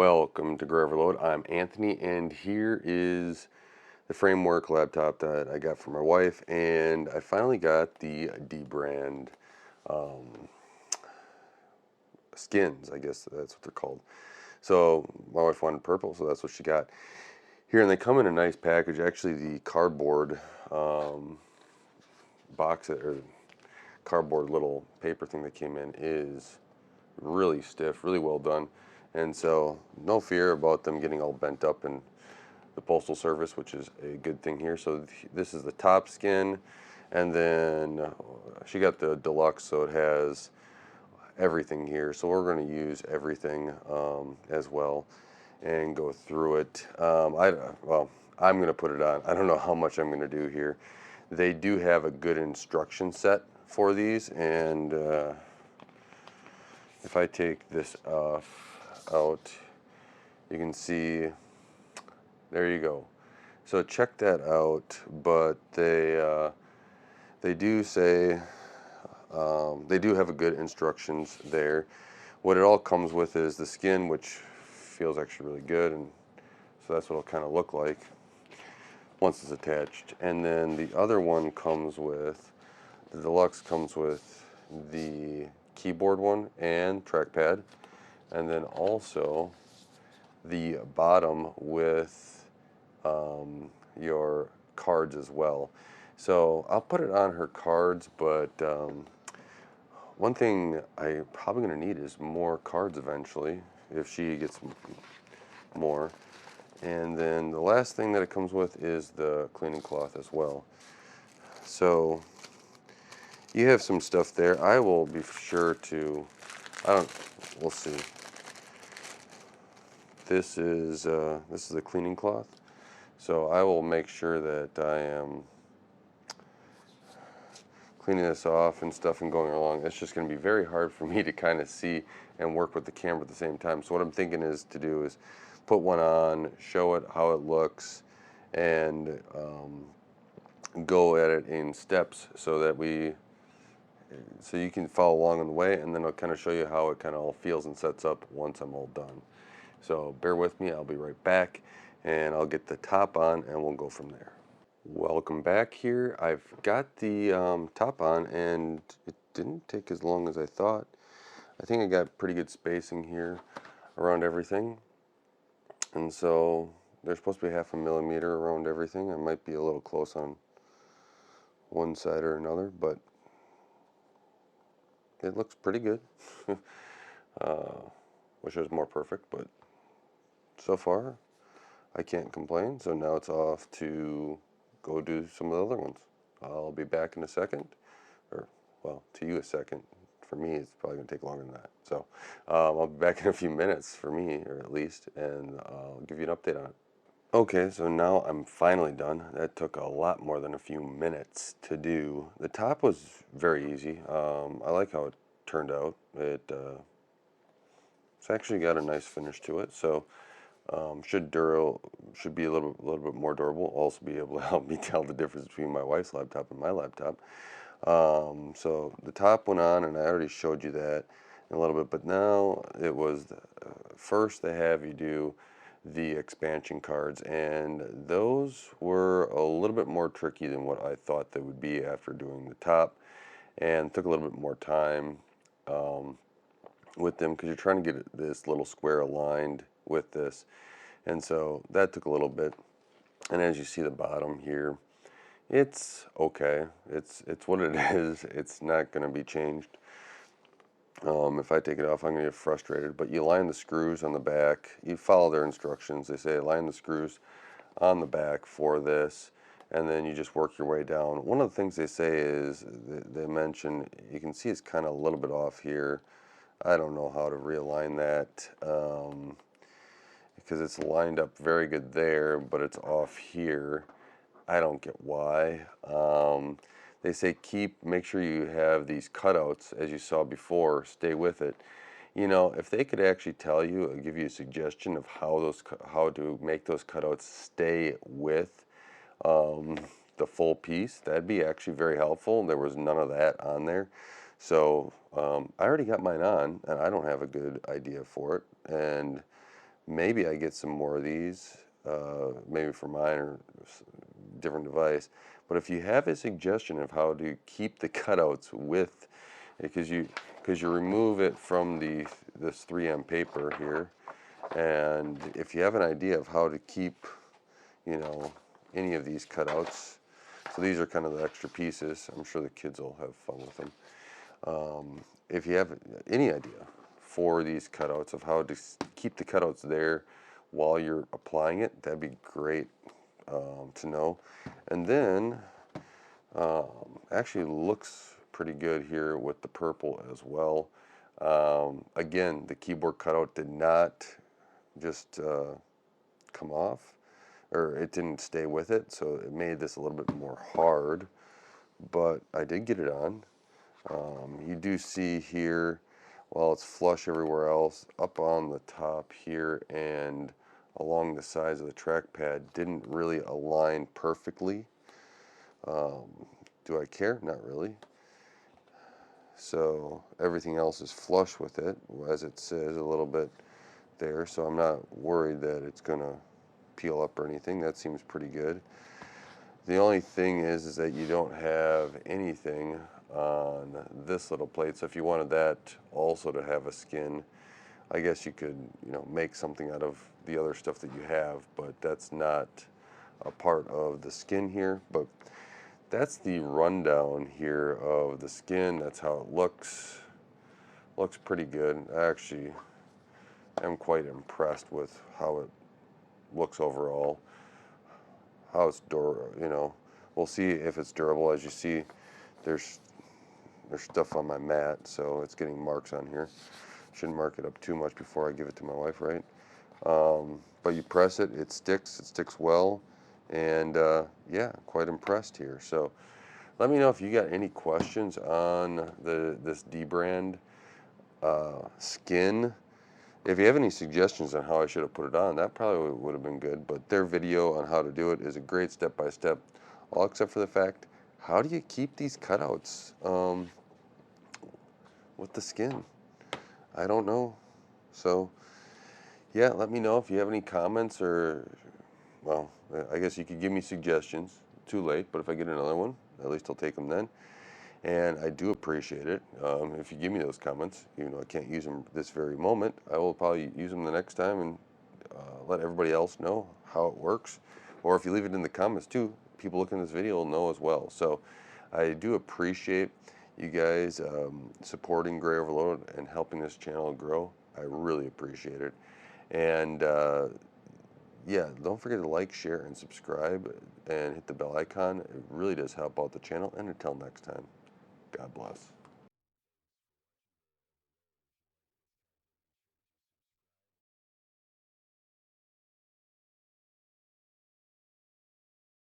Welcome to Grow Overload. I'm Anthony, and here is the framework laptop that I got for my wife. And I finally got the dbrand skins, I guess that's what they're called. So my wife wanted purple, so that's what she got here. And they come in a nice package. Actually, the cardboard box or cardboard little paper thing that came in is really stiff, really well done. And so no fear about them getting all bent up in the postal service, which is a good thing here. So this is the top skin, and then she got the deluxe, so it has everything here. So we're going to use everything as well and go through it. I'm going to put it on. I don't know how much I'm going to do here. They do have a good instruction set for these, and if I take this out, you can see, there you go. So check that out, but they do say, they do have a good instructions there. What it all comes with is the skin, which feels actually really good, and so that's what it'll kind of look like once it's attached. And then the other one comes with, the deluxe comes with the keyboard one and trackpad, and then also the bottom with your cards as well. So I'll put it on her cards, but one thing I'm probably going to need is more cards eventually if she gets more. And then the last thing that it comes with is the cleaning cloth as well. So you have some stuff there. I will be sure to, we'll see. This is a cleaning cloth. So I will make sure that I am cleaning this off and stuff and going along. It's just going to be very hard for me to kind of see and work with the camera at the same time. So what I'm thinking is to do is put one on, show it how it looks, and go at it in steps so that so you can follow along on the way, and then I'll kind of show you how it kind of all feels and sets up once I'm all done. So bear with me, I'll be right back, and I'll get the top on and we'll go from there. Welcome back here. I've got the top on, and it didn't take as long as I thought. I think I got pretty good spacing here around everything. And so there's supposed to be 0.5 millimeter around everything. I might be a little close on one side or another, but it looks pretty good. Wish it was more perfect, but so far I can't complain. So now it's off to go do some of the other ones. I'll be back in a second, or well, to you a second. For me, it's probably going to take longer than that. So I'll be back in a few minutes for me, or at least, and I'll give you an update on it. Okay, so now I'm finally done. That took a lot more than a few minutes to do. The top was very easy. I like how it turned out. It's actually got a nice finish to it. So should be a little bit more durable. Also be able to help me tell the difference between my wife's laptop and my laptop. So the top went on, and I already showed you that in a little bit. But now it was first they have you do the expansion cards, and those were a little bit more tricky than what I thought they would be after doing the top, and took a little bit more time with them because you're trying to get this little square aligned with this, and so that took a little bit. And as you see the bottom here, it's okay. It's what it is. It's not going to be changed. If I take it off, I'm going to get frustrated. But you line the screws on the back. You follow their instructions. They say line the screws on the back for this, and then you just work your way down. One of the things they say is, they mention, you can see it's kind of a little bit off here. I don't know how to realign that because it's lined up very good there, but it's off here. I don't get why. They say make sure you have these cutouts, as you saw before, stay with it. You know, if they could actually tell you, or give you a suggestion of how to make those cutouts stay with the full piece, that'd be actually very helpful. There was none of that on there. So I already got mine on, and I don't have a good idea for it. And maybe I get some more of these, maybe for mine or different device. But if you have a suggestion of how to keep the cutouts with, because you remove it from this 3M paper here, and if you have an idea of how to keep, you know, any of these cutouts, so these are kind of the extra pieces. I'm sure the kids will have fun with them. If you have any idea for these cutouts of how to keep the cutouts there while you're applying it, that'd be great to know. And then actually looks pretty good here with the purple as well. Again, the keyboard cutout did not just come off, or it didn't stay with it, so it made this a little bit more hard, but I did get it on. You do see here, while it's flush everywhere else, up on the top here and along the sides of the trackpad didn't really align perfectly. Do I care? Not really. So everything else is flush with it, as it says a little bit there, so I'm not worried that it's gonna peel up or anything. That seems pretty good. The only thing is that you don't have anything on this little plate. So if you wanted that also to have a skin, I guess you could, you know, make something out of the other stuff that you have, but that's not a part of the skin here. But that's the rundown here of the skin. That's how it looks. Looks pretty good. I actually am quite impressed with how it looks overall. How it's you know, we'll see if it's durable. As you see, there's stuff on my mat, so it's getting marks on here. Shouldn't mark it up too much before I give it to my wife, right? But you press it, it sticks well, and yeah, quite impressed here. So let me know if you got any questions on this dbrand skin. If you have any suggestions on how I should have put it on, that probably would have been good. But their video on how to do it is a great step-by-step, all except for the fact, how do you keep these cutouts with the skin? I don't know. So yeah, let me know if you have any comments, or, well, I guess you could give me suggestions. Too late, but if I get another one, at least I'll take them then. And I do appreciate it if you give me those comments. Even though I can't use them this very moment, I will probably use them the next time and let everybody else know how it works. Or if you leave it in the comments too, people looking at this video will know as well. So I do appreciate you guys supporting Gray Overload and helping this channel grow. I really appreciate it. And yeah, don't forget to like, share, and subscribe, and hit the bell icon. It really does help out the channel. And until next time, God bless.